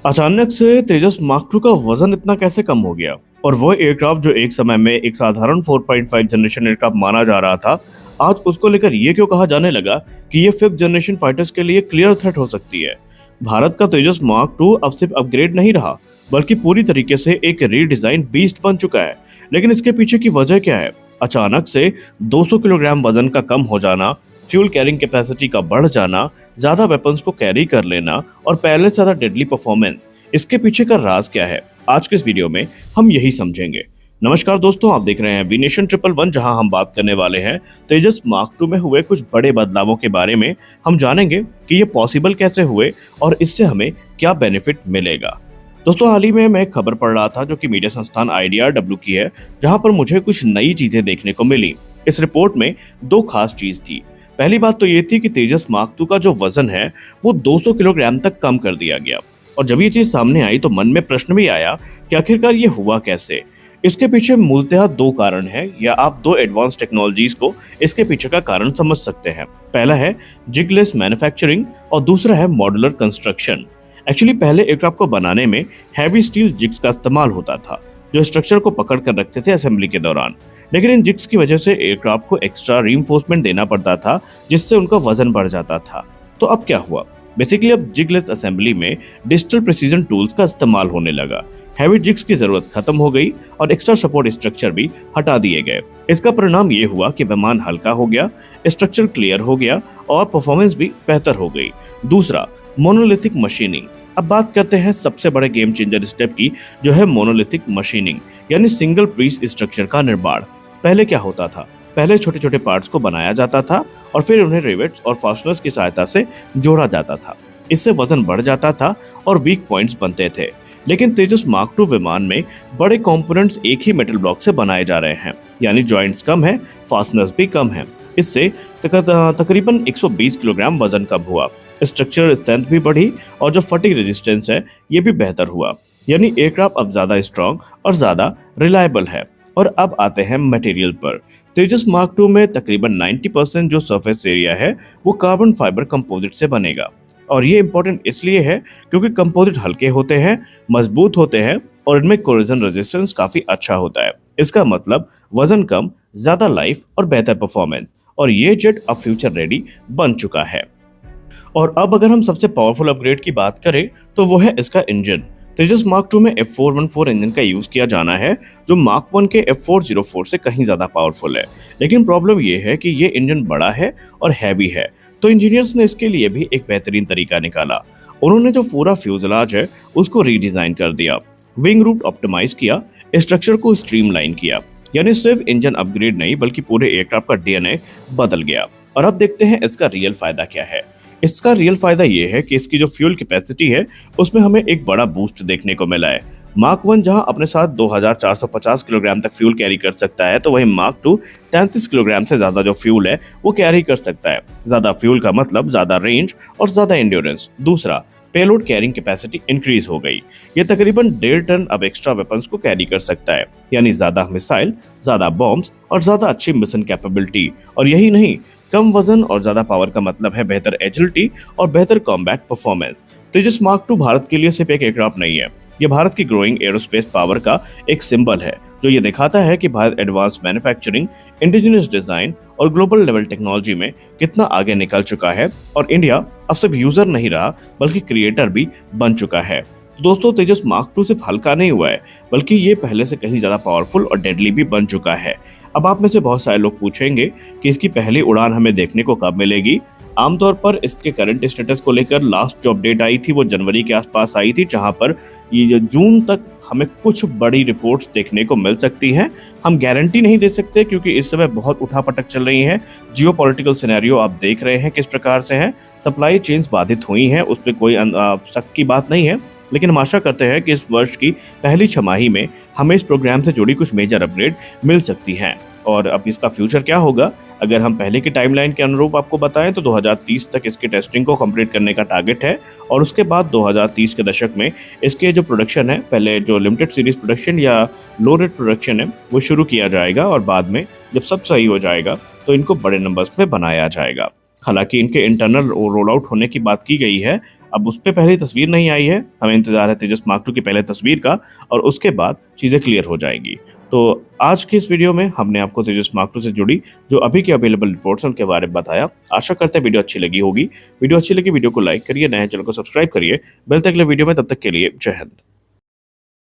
अचानक से तेजस mark to का वजन इतना कैसे कम हो गया? और वो एयरक्राफ्ट जो एक समय में एक साधारण 4.5 जनरेशन एयरक्राफ्ट माना जा रहा था, आज उसको लेकर ये क्यों कहा जाने लगा कि ये फिफ्थ जनरेशन फाइटर्स के लिए क्लियर थ्रेट हो सकती है? भारत का तेजस मार्क टू अब सिर्फ अपग्रेड नहीं रहा, बल्कि पूरी तरीके से एक रीडिजाइन बीस्ट बन चुका है। लेकिन इसके पीछे की वजह क्या है? अचानक से 200 किलोग्राम वजन का कम हो जाना, फ्यूल कैरिंग कैपेसिटी का बढ़ जाना, ज्यादा वेपन्स को कैरी कर लेना और पहले से ज्यादा डेडली परफॉर्मेंस, इसके पीछे का राज क्या है? आज के इस वीडियो में हम यही समझेंगे। नमस्कार दोस्तों, आप देख रहे हैं वी नेशन 111, जहां हम बात करने वाले हैं तेजस मार्क टू में हुए कुछ बड़े बदलावों के बारे में। हम जानेंगे कि ये पॉसिबल कैसे हुए और इससे हमें क्या बेनिफिट मिलेगा। दोस्तों, हाल ही में मैं एक खबर पढ़ रहा था जो कि मीडिया संस्थान IDRW की है, जहां पर मुझे कुछ नई चीजें देखने को मिली। इस रिपोर्ट में दो खास चीज थी। पहली बात तो ये थी कि तेजस मार्क टू का जो वजन है वो 200 किलोग्राम तक कम कर दिया गया। और जब ये चीज सामने आई तो मन में प्रश्न भी आया कि आखिरकार ये हुआ कैसे। इसके पीछे मूलतः दो कारण हैं, या आप दो एडवांस टेक्नोलॉजीज को इसके पीछे का कारण समझ सकते हैं। पहला है जिगलेस मैन्युफैक्चरिंग और दूसरा है मॉड्यूलर कंस्ट्रक्शन। एक्चुअली पहले एयरक्राफ्ट को बनाने में हैवी स्टील जिग्स का इस्तेमाल होता था, जो स्ट्रक्चर को पकड़ कर रखते थे असेंबली के दौरान। लेकिन इन जिग्स की वजह से एयरक्राफ्ट को एक्स्ट्रा रीइंफोर्समेंट देना पड़ता था, जिससे उनका वजन बढ़ जाता था। तो अब क्या हुआ? बेसिकली अब जिगलेस असेंबली में डिजिटल प्रिसीजन टूल्स का इस्तेमाल होने लगा। हैवी जिग्स की जरूरत खत्म हो गई और एक्स्ट्रा सपोर्ट स्ट्रक्चर भी हटा दिए गए। इसका परिणाम ये हुआ कि विमान हल्का हो गया, स्ट्रक्चर क्लियर हो गया और परफॉर्मेंस भी बेहतर हो गई। दूसरा, मोनोलिथिक मशीनिंग। अब बात करते हैं सबसे बड़े गेम चेंजर स्टेप की, जो है मोनोलिथिक मशीनिंग, यानी सिंगल पीस स्ट्रक्चर का निर्माण। पहले क्या होता था? पहले छोटे छोटे पार्ट्स को बनाया जाता था और फिर उन्हें रिवेट्स और फास्टनर्स की सहायता से जोड़ा जाता था। इससे वजन बढ़ जाता था और वीक पॉइंट्स बनते थे। लेकिन तेजस मार्क टू विमान में बड़े कंपोनेंट्स एक ही मेटल ब्लॉक से बनाए जा रहे हैं, यानी जॉइंट्स कम है, फास्टनर्स भी कम है। इससे तकरीबन 120 किलोग्राम वजन कम हुआ, स्ट्रक्चरल स्ट्रेंथ भी बढ़ी और जो फटिग रेजिस्टेंस है ये भी बेहतर हुआ। यानी एयरक्राफ्ट अब ज्यादा स्ट्रॉन्ग और ज्यादा रिलायबल है। और अब आते हैं मटेरियल पर। तेजस मार्क टू में तकरीबन 90% जो सरफेस एरिया है वो कार्बन फाइबर कंपोजिट से बनेगा। और ये इंपॉर्टेंट इसलिए है क्योंकि कंपोजिट हल्के होते हैं, मजबूत होते हैं और इनमें कोरोजन रेजिस्टेंस काफी अच्छा होता है। इसका मतलब वजन कम, ज्यादा लाइफ और बेहतर परफॉर्मेंस। और ये जेट अब फ्यूचर रेडी बन चुका है। और अब अगर हम सबसे पावरफुल अपग्रेड की बात करें तो वो है इसका इंजन। तेजस मार्क टू में F414 इंजन का यूज किया जाना है, जो मार्क 1 के F404 से कहीं ज्यादा पावरफुल है। लेकिन प्रॉब्लम ये है कि ये इंजन बड़ा है और हैवी है, तो इंजीनियर्स ने इसके लिए भी एक बेहतरीन तरीका निकाला। उन्होंने जो पूरा फ्यूजलाज है उसको रीडिजाइन कर दिया, विंग रूट ऑप्टिमाइज किया, स्ट्रक्चर को स्ट्रीमलाइन किया। यानी सिर्फ इंजन अपग्रेड नहीं बल्कि पूरे एयरक्राफ्ट का DNA बदल गया। और अब देखते हैं इसका रियल फायदा क्या है। इसका रियल फायदा ये है कि इसकी जो फ्यूल कैपेसिटी है उसमें हमें एक बड़ा बूस्ट देखने को मिला है। मार्क 1 जहां अपने साथ 2450 किलोग्राम तक फ्यूल कैरी कर सकता है, तो वहीं मार्क 2 33 किलोग्राम से ज्यादा जो फ्यूल है वो कैरी कर सकता है। ज्यादा फ्यूल का मतलब ज्यादा रेंज और ज्यादा एंड्योरेंस। दूसरा, पेलोड कैरिंग कैपेसिटी इंक्रीज हो गई। ये तकरीबन 1.5 टन अब एक्स्ट्रा वेपन्स को कैरी कर सकता है, यानी ज्यादा मिसाइल, ज्यादा बॉम्ब्स और ज्यादा अच्छी मिशन कैपेबिलिटी। और यही नहीं, कम वजन और ज्यादा पावर का मतलब है बेहतर एजिलिटी और बेहतर combat performance. Tejas mark two Bharat के लिए सिर्फ एक एयरक्राफ्ट नहीं है, ये भारत की ग्रोइंग एरोस्पेस पावर का एक सिंबल है, जो ये दिखाता है कि Bharat advance manufacturing, indigenous design और ग्लोबल लेवल टेक्नोलॉजी में कितना आगे निकल चुका है। और इंडिया अब सिर्फ यूजर नहीं रहा बल्कि क्रिएटर भी बन चुका है। तो दोस्तों, तेजस मार्क टू सिर्फ हल्का नहीं हुआ है, बल्कि ये पहले से कहीं ज्यादा पावरफुल और डेडली भी बन चुका है। अब आप में से बहुत सारे लोग पूछेंगे कि इसकी पहली उड़ान हमें देखने को कब मिलेगी। आमतौर पर इसके करंट स्टेटस को लेकर लास्ट जो अपडेट आई थी वो जनवरी के आसपास आई थी, जहां पर ये जो जून तक हमें कुछ बड़ी रिपोर्ट्स देखने को मिल सकती हैं। हम गारंटी नहीं दे सकते क्योंकि इस समय बहुत उठापटक चल रही है। जियोपॉलिटिकल सिनेरियो आप देख रहे हैं किस प्रकार से है, सप्लाई चेन्स बाधित हुई हैं, उस पर कोई शक की बात नहीं है। लेकिन हम आशा करते हैं कि इस वर्ष की पहली छमाही में हमें इस प्रोग्राम से जुड़ी कुछ मेजर अपग्रेड मिल सकती हैं। और अब इसका फ्यूचर क्या होगा, अगर हम पहले की टाइमलाइन के अनुरूप आपको बताएं तो 2030 तक इसके टेस्टिंग को कंप्लीट करने का टारगेट है। और उसके बाद 2030 के दशक में इसके जो प्रोडक्शन है, पहले जो लिमिटेड सीरीज प्रोडक्शन या लो रेट प्रोडक्शन है वो शुरू किया जाएगा और बाद में जब सब सही हो जाएगा तो इनको बड़े नंबर्स में बनाया जाएगा। हालांकि इनके इंटरनल रोल आउट होने की बात की गई है। अब उस पे पहली तस्वीर नहीं आई है, हमें इंतजार है तेजस मार्क 2 की पहले तस्वीर का और उसके बाद चीज़ें क्लियर हो जाएंगी। तो आज की इस वीडियो में हमने आपको तेजस मार्क 2 से जुड़ी जो अभी की अवेलेबल रिपोर्ट्स हैं उनके बारे में बताया। आशा करते हैं वीडियो अच्छी लगी होगी। वीडियो अच्छी लगी वीडियो को लाइक करिए, नए चैनल को सब्सक्राइब करिए। मिलते हैं अगले वीडियो में, तब तक के लिए जय हिंद।